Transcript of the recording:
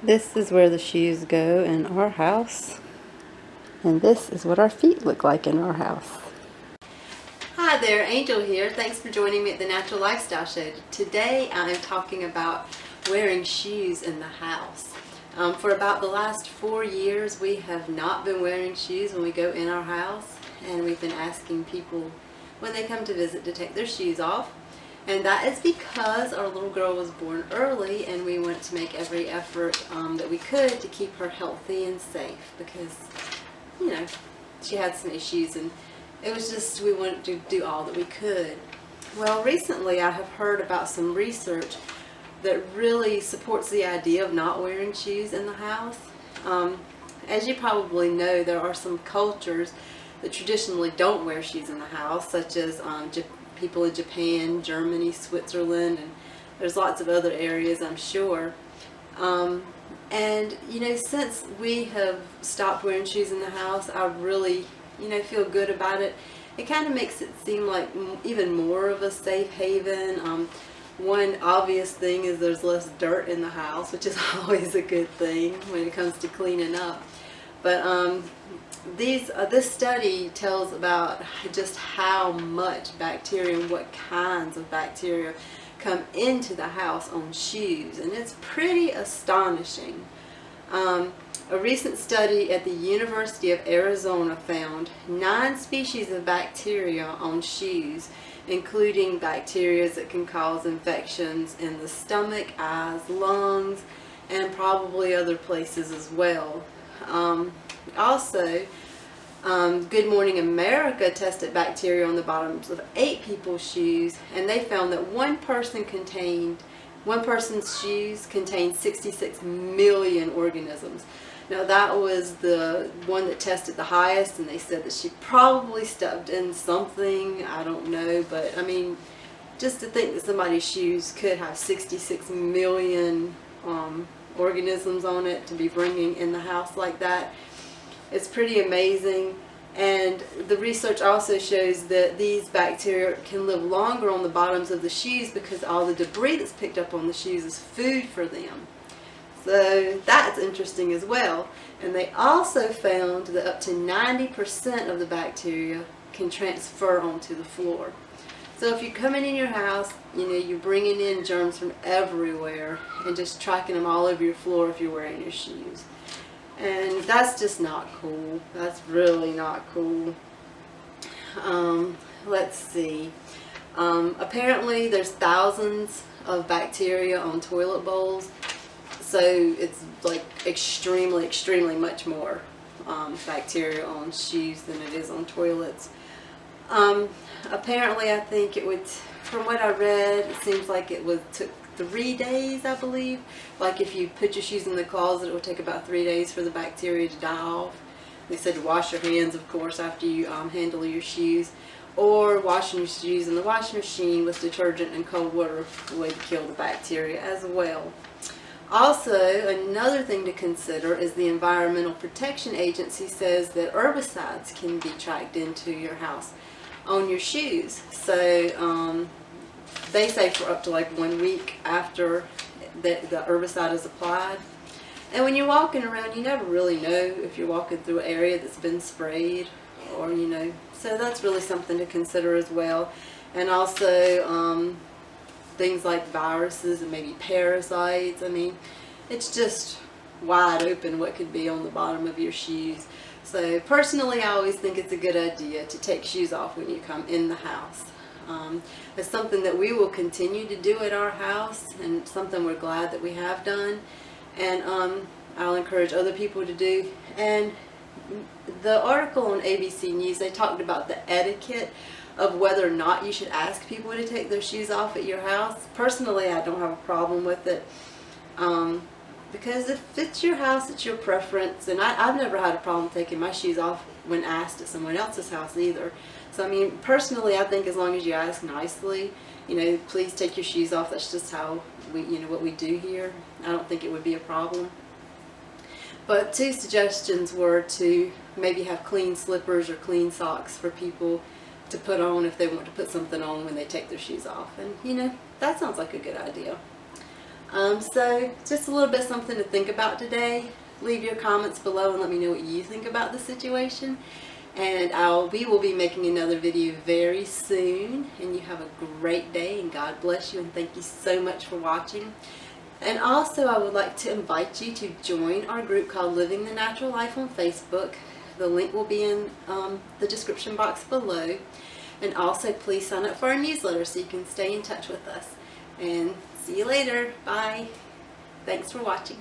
This is where the shoes go in our house, and this is what our feet look like in our house. Hi there, Angel here. Thanks for joining me at the Natural Lifestyle Show. Today I am talking about wearing shoes in the house. For about the last 4 years we have not been wearing shoes when we go in our house, and we've been asking people when they come to visit to take their shoes off. And that is because our little girl was born early and we wanted to make every effort that we could to keep her healthy and safe, because, you know, she had some issues and it was just, we wanted to do all that we could. Well, recently I have heard about some research that really supports the idea of not wearing shoes in the house. As you probably know, there are some cultures that traditionally don't wear shoes in the house, such as people in Japan, Germany, Switzerland, and there's lots of other areas, I'm sure. And you know, since we have stopped wearing shoes in the house, I really, you know, feel good about it. It kind of makes it seem like even more of a safe haven. One obvious thing is there's less dirt in the house, which is always a good thing when it comes to cleaning up. But this study tells about just how much bacteria and what kinds of bacteria come into the house on shoes, and it's pretty astonishing. A recent study at the University of Arizona found 9 species of bacteria on shoes, including bacteria that can cause infections in the stomach, eyes, lungs, and probably other places as well. Also, Good Morning America tested bacteria on the bottoms of 8 people's shoes, and they found that one person's shoes contained 66 million organisms. Now that was the one that tested the highest, and they said that she probably stepped in something, I don't know, but I mean, just to think that somebody's shoes could have 66 million organisms on it to be bringing in the house like that, it's pretty amazing. And the research also shows that these bacteria can live longer on the bottoms of the shoes because all the debris that's picked up on the shoes is food for them. So that's interesting as well. And they also found that up to 90% of the bacteria can transfer onto the floor. So if you're coming in your house, you know, you're bringing in germs from everywhere and just tracking them all over your floor if you're wearing your shoes. And that's just not cool. That's really not cool. Let's see. Apparently there's thousands of bacteria on toilet bowls. So it's like extremely much more bacteria on shoes than it is on toilets. Apparently I think it would, from what I read, it seems like it took 3 days, I believe. Like if you put your shoes in the closet, it would take about 3 days for the bacteria to die off. They said to wash your hands, of course, after you handle your shoes, or washing your shoes in the washing machine with detergent and cold water would kill the bacteria as well. Also, another thing to consider is the Environmental Protection Agency says that herbicides can be tracked into your house on your shoes. So they say for up to like 1 week after the herbicide is applied. And when you're walking around, you never really know if you're walking through an area that's been sprayed, or, you know, so that's really something to consider as well. And also things like viruses and maybe parasites. I mean, it's just wide open what could be on the bottom of your shoes. So personally, I always think it's a good idea to take shoes off when you come in the house. It's something that we will continue to do at our house, and something we're glad that we have done, and I'll encourage other people to do. And the article on ABC News, they talked about the etiquette of whether or not you should ask people to take their shoes off at your house. Personally, I don't have a problem with it, because if it's your house, it's your preference, and I've never had a problem taking my shoes off when asked at someone else's house either. So I mean, personally, I think as long as you ask nicely, you know, please take your shoes off, that's just how we, you know, what we do here, I don't think it would be a problem. But 2 suggestions were to maybe have clean slippers or clean socks for people to put on if they want to put something on when they take their shoes off. And, you know, that sounds like a good idea. So just a little bit something to think about today. Leave your comments below and let me know what you think about the situation. And we will be making another video very soon. And you have a great day, and God bless you, and thank you so much for watching. And also, I would like to invite you to join our group called Living the Natural Life on Facebook. The link will be in the description box below. And also, please sign up for our newsletter so you can stay in touch with us. And see you later. Bye. Thanks for watching.